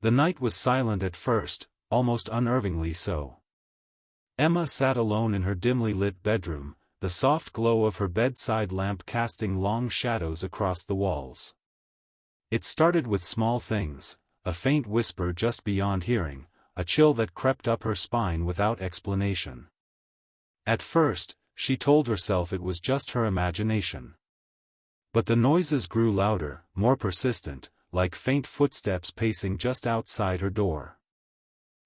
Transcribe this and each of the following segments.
The night was silent at first, almost unnervingly so. Emma sat alone in her dimly lit bedroom, the soft glow of her bedside lamp casting long shadows across the walls. It started with small things, a faint whisper just beyond hearing, a chill that crept up her spine without explanation. At first, she told herself it was just her imagination. But the noises grew louder, more persistent, like faint footsteps pacing just outside her door.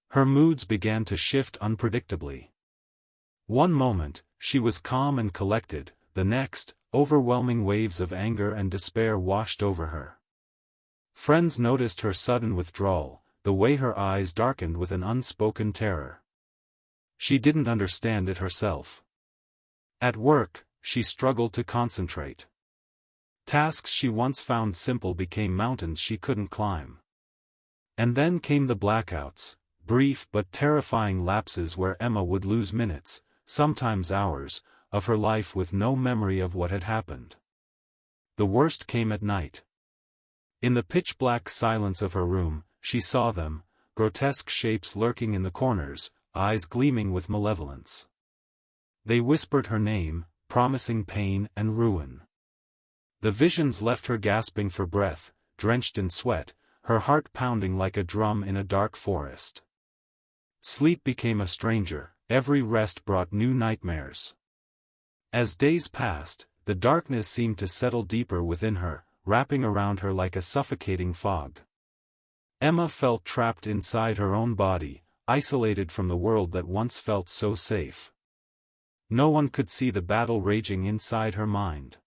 Her moods began to shift unpredictably. One moment, she was calm and collected, the next, overwhelming waves of anger and despair washed over her. Friends noticed her sudden withdrawal, the way her eyes darkened with an unspoken terror. She didn't understand it herself. At work, she struggled to concentrate. Tasks she once found simple became mountains she couldn't climb. And then came the blackouts, brief but terrifying lapses where Emma would lose minutes, sometimes hours, of her life with no memory of what had happened. The worst came at night. In the pitch-black silence of her room, she saw them, grotesque shapes lurking in the corners, eyes gleaming with malevolence. They whispered her name, promising pain and ruin. The visions left her gasping for breath, drenched in sweat, her heart pounding like a drum in a dark forest. Sleep became a stranger, every rest brought new nightmares. As days passed, the darkness seemed to settle deeper within her, wrapping around her like a suffocating fog. Emma felt trapped inside her own body, isolated from the world that once felt so safe. No one could see the battle raging inside her mind.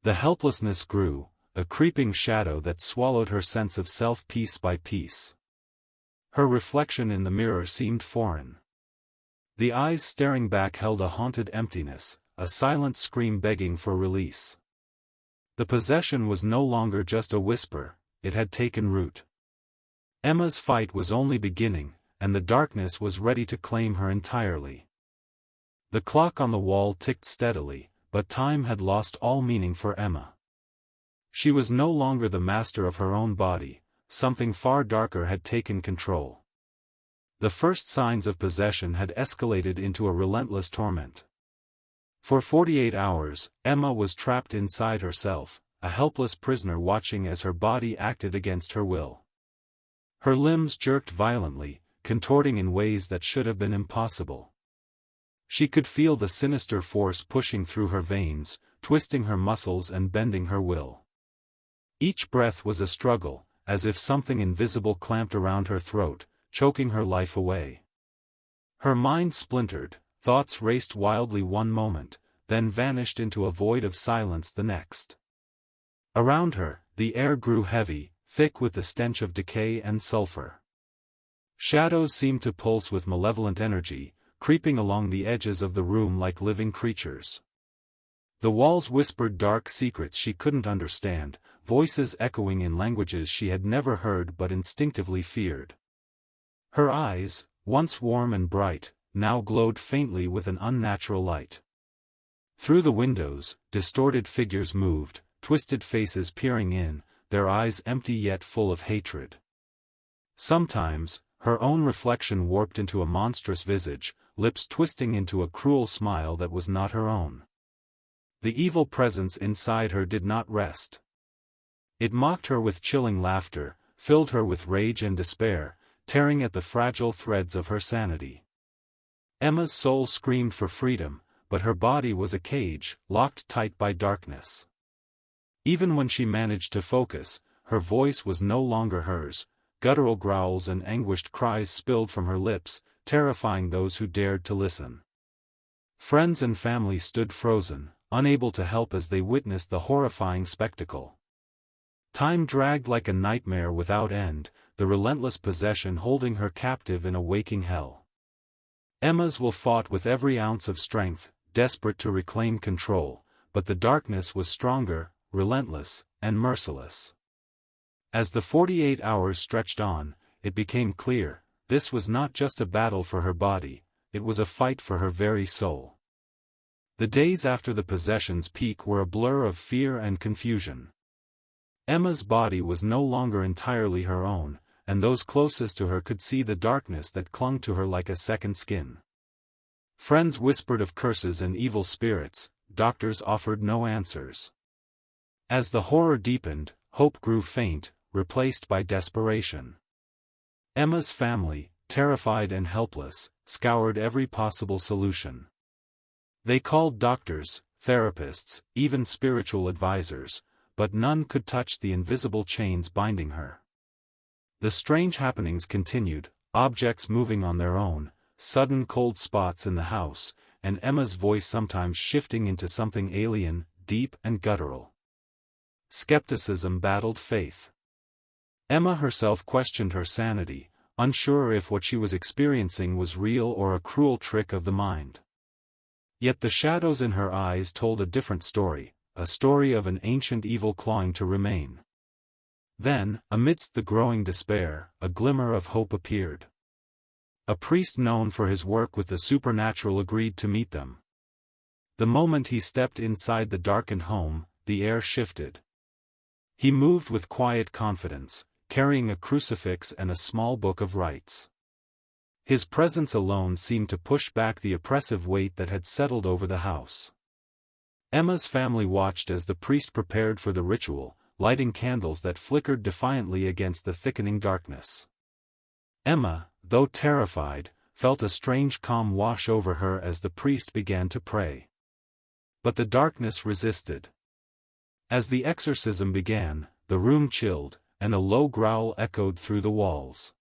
The helplessness grew, a creeping shadow that swallowed her sense of self piece by piece. Her reflection in the mirror seemed foreign. The eyes staring back held a haunted emptiness, a silent scream begging for release. The possession was no longer just a whisper, it had taken root. Emma's fight was only beginning, and the darkness was ready to claim her entirely. The clock on the wall ticked steadily, but time had lost all meaning for Emma. She was no longer the master of her own body, something far darker had taken control. The first signs of possession had escalated into a relentless torment. For 48 hours, Emma was trapped inside herself, a helpless prisoner watching as her body acted against her will. Her limbs jerked violently, contorting in ways that should have been impossible. She could feel the sinister force pushing through her veins, twisting her muscles and bending her will. Each breath was a struggle, as if something invisible clamped around her throat, choking her life away. Her mind splintered, thoughts raced wildly one moment, then vanished into a void of silence the next. Around her, the air grew heavy, thick with the stench of decay and sulfur. Shadows seemed to pulse with malevolent energy, creeping along the edges of the room like living creatures. The walls whispered dark secrets she couldn't understand, voices echoing in languages she had never heard but instinctively feared. Her eyes, once warm and bright, now glowed faintly with an unnatural light. Through the windows, distorted figures moved, twisted faces peering in, their eyes empty yet full of hatred. Sometimes, her own reflection warped into a monstrous visage, lips twisting into a cruel smile that was not her own. The evil presence inside her did not rest. It mocked her with chilling laughter, filled her with rage and despair, tearing at the fragile threads of her sanity. Emma's soul screamed for freedom, but her body was a cage, locked tight by darkness. Even when she managed to focus, her voice was no longer hers, guttural growls and anguished cries spilled from her lips, terrifying those who dared to listen. Friends and family stood frozen, unable to help as they witnessed the horrifying spectacle. Time dragged like a nightmare without end, the relentless possession holding her captive in a waking hell. Emma's will fought with every ounce of strength, desperate to reclaim control, but the darkness was stronger, relentless, and merciless. As the 48 hours stretched on, it became clear, this was not just a battle for her body, it was a fight for her very soul. The days after the possession's peak were a blur of fear and confusion. Emma's body was no longer entirely her own, and those closest to her could see the darkness that clung to her like a second skin. Friends whispered of curses and evil spirits, doctors offered no answers. As the horror deepened, hope grew faint, replaced by desperation. Emma's family, terrified and helpless, scoured every possible solution. They called doctors, therapists, even spiritual advisors, but none could touch the invisible chains binding her. The strange happenings continued, objects moving on their own, sudden cold spots in the house, and Emma's voice sometimes shifting into something alien, deep and guttural. Skepticism battled faith. Emma herself questioned her sanity, unsure if what she was experiencing was real or a cruel trick of the mind. Yet the shadows in her eyes told a different story, a story of an ancient evil clawing to remain. Then, amidst the growing despair, a glimmer of hope appeared. A priest known for his work with the supernatural agreed to meet them. The moment he stepped inside the darkened home, the air shifted. He moved with quiet confidence, carrying a crucifix and a small book of rites. His presence alone seemed to push back the oppressive weight that had settled over the house. Emma's family watched as the priest prepared for the ritual, lighting candles that flickered defiantly against the thickening darkness. Emma, though terrified, felt a strange calm wash over her as the priest began to pray. But the darkness resisted. As the exorcism began, the room chilled, and a low growl echoed through the walls.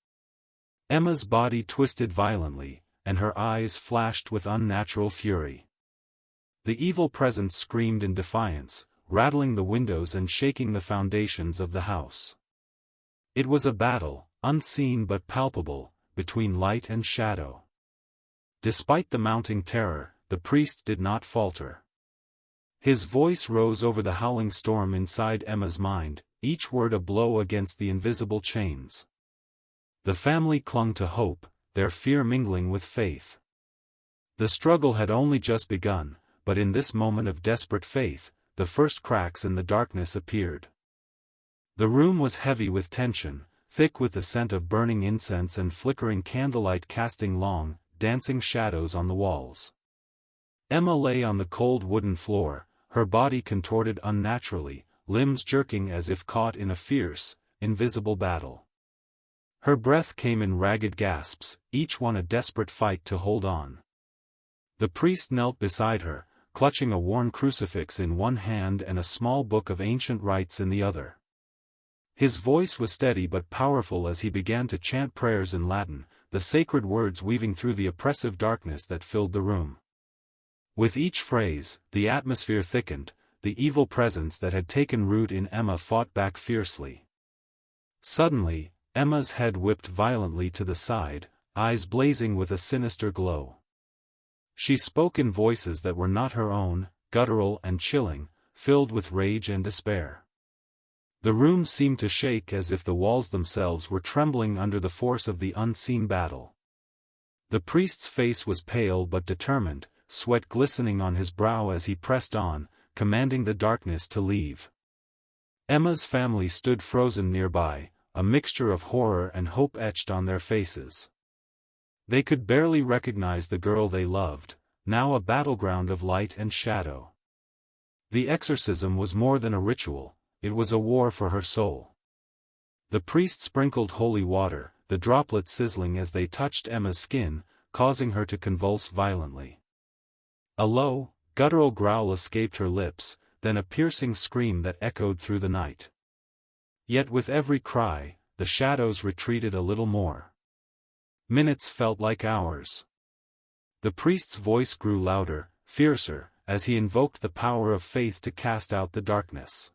Emma's body twisted violently, and her eyes flashed with unnatural fury. The evil presence screamed in defiance, rattling the windows and shaking the foundations of the house. It was a battle, unseen but palpable, between light and shadow. Despite the mounting terror, the priest did not falter. His voice rose over the howling storm inside Emma's mind, each word a blow against the invisible chains. The family clung to hope, their fear mingling with faith. The struggle had only just begun, but in this moment of desperate faith, the first cracks in the darkness appeared. The room was heavy with tension, thick with the scent of burning incense and flickering candlelight casting long, dancing shadows on the walls. Emma lay on the cold wooden floor, her body contorted unnaturally, limbs jerking as if caught in a fierce, invisible battle. Her breath came in ragged gasps, each one a desperate fight to hold on. The priest knelt beside her, clutching a worn crucifix in one hand and a small book of ancient rites in the other. His voice was steady but powerful as he began to chant prayers in Latin, the sacred words weaving through the oppressive darkness that filled the room. With each phrase, the atmosphere thickened, the evil presence that had taken root in Emma fought back fiercely. Suddenly, Emma's head whipped violently to the side, eyes blazing with a sinister glow. She spoke in voices that were not her own, guttural and chilling, filled with rage and despair. The room seemed to shake as if the walls themselves were trembling under the force of the unseen battle. The priest's face was pale but determined, sweat glistening on his brow as he pressed on, commanding the darkness to leave. Emma's family stood frozen nearby, a mixture of horror and hope etched on their faces. They could barely recognize the girl they loved, now a battleground of light and shadow. The exorcism was more than a ritual, it was a war for her soul. The priest sprinkled holy water, the droplets sizzling as they touched Emma's skin, causing her to convulse violently. A low, guttural growl escaped her lips, then a piercing scream that echoed through the night. Yet with every cry, the shadows retreated a little more. Minutes felt like hours. The priest's voice grew louder, fiercer, as he invoked the power of faith to cast out the darkness.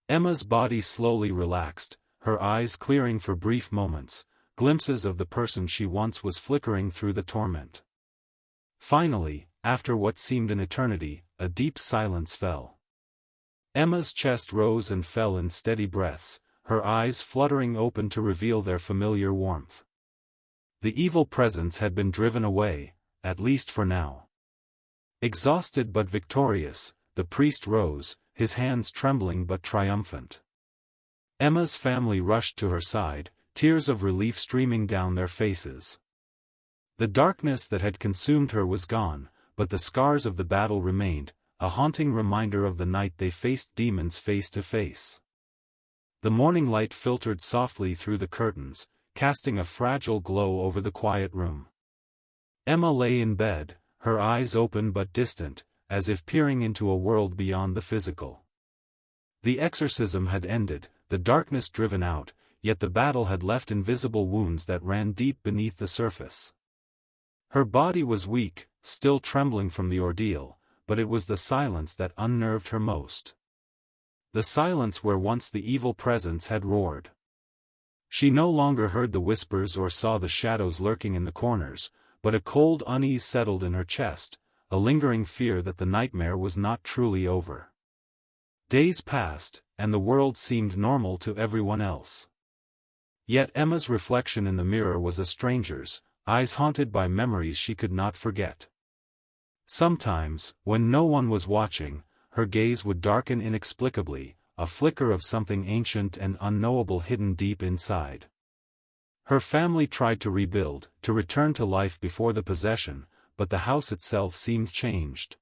Emma's body slowly relaxed, her eyes clearing for brief moments, glimpses of the person she once was flickering through the torment. Finally, after what seemed an eternity, a deep silence fell. Emma's chest rose and fell in steady breaths, her eyes fluttering open to reveal their familiar warmth. The evil presence had been driven away, at least for now. Exhausted but victorious, the priest rose, his hands trembling but triumphant. Emma's family rushed to her side, tears of relief streaming down their faces. The darkness that had consumed her was gone, but the scars of the battle remained, a haunting reminder of the night they faced demons face to face. The morning light filtered softly through the curtains, casting a fragile glow over the quiet room. Emma lay in bed, her eyes open but distant, as if peering into a world beyond the physical. The exorcism had ended, the darkness driven out, yet the battle had left invisible wounds that ran deep beneath the surface. Her body was weak, still trembling from the ordeal, but it was the silence that unnerved her most. The silence where once the evil presence had roared. She no longer heard the whispers or saw the shadows lurking in the corners, but a cold unease settled in her chest, a lingering fear that the nightmare was not truly over. Days passed, and the world seemed normal to everyone else. Yet Emma's reflection in the mirror was a stranger's, eyes haunted by memories she could not forget. Sometimes, when no one was watching, her gaze would darken inexplicably, a flicker of something ancient and unknowable hidden deep inside. Her family tried to rebuild, to return to life before the possession, but the house itself seemed changed.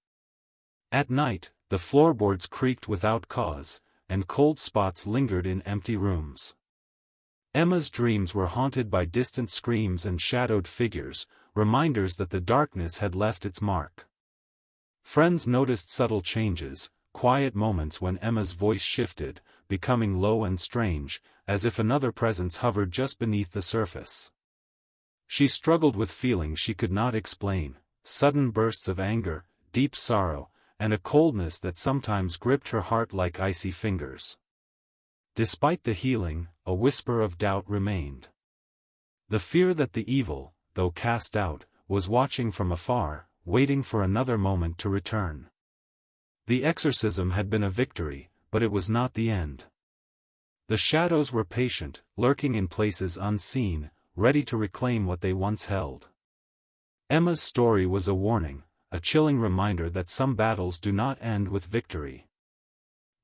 At night, the floorboards creaked without cause, and cold spots lingered in empty rooms. Emma's dreams were haunted by distant screams and shadowed figures, reminders that the darkness had left its mark. Friends noticed subtle changes, quiet moments when Emma's voice shifted, becoming low and strange, as if another presence hovered just beneath the surface. She struggled with feelings she could not explain, sudden bursts of anger, deep sorrow, and a coldness that sometimes gripped her heart like icy fingers. Despite the healing, a whisper of doubt remained. The fear that the evil, though cast out, was watching from afar, waiting for another moment to return. The exorcism had been a victory, but it was not the end. The shadows were patient, lurking in places unseen, ready to reclaim what they once held. Emma's story was a warning, a chilling reminder that some battles do not end with victory.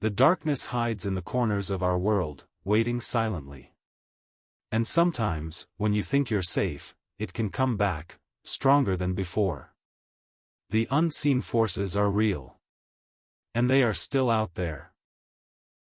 The darkness hides in the corners of our world, waiting silently. And sometimes, when you think you're safe, it can come back, stronger than before. The unseen forces are real. And they are still out there.